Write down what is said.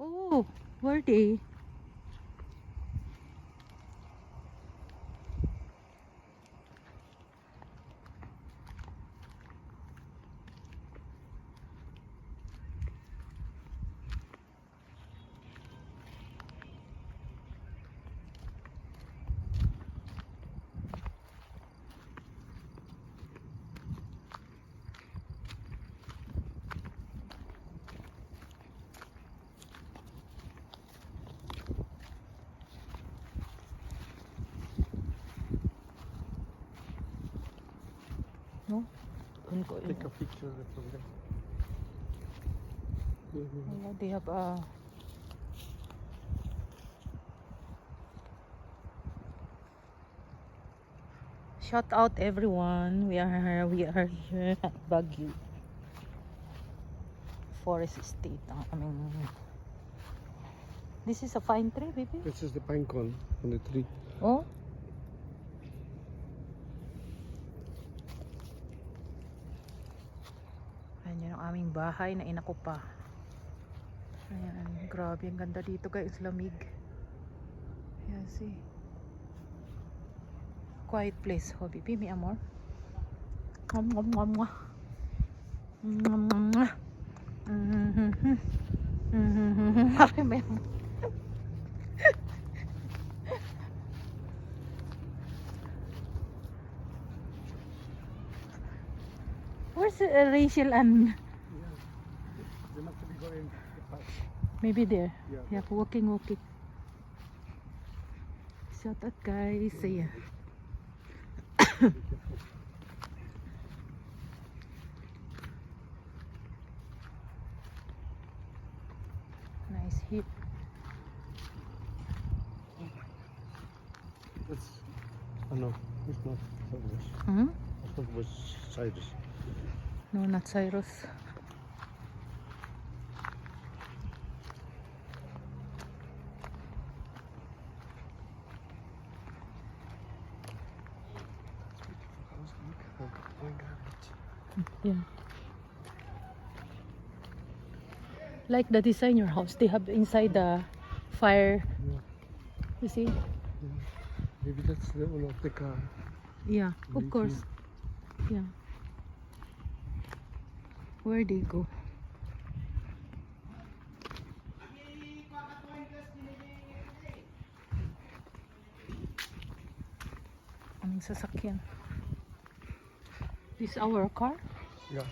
Oh, were they? No? Take a picture from them. Oh, they have a shout out everyone. We are here at Baguio Forest Estate. This is a pine tree, baby. This is the pine cone on the tree. Oh. Ayan yun ang aming bahay na inako pa. Ayan, grabe ang ganda dito guys, lamig. Ayan, see. Quiet place. Oh, baby, mi amor. Mwah, mwah, mwah, mwah. Mwah, mwah, mwah. Okay, may where's Rachel and Yeah. They must be going past. maybe there? Yeah. Yeah, walking. Shout out guys. Yeah. Nice hit. That's. Oh no, it's not. Hmm? I thought it was Cyrus. No, not Cyrus. Yeah. Like the designer house, they have inside the fire. Yeah. You see? Maybe that's the owner of the car. Yeah, of Maybe. course. Yeah. Where they go? Aming sasakyan. This is our car? Yeah.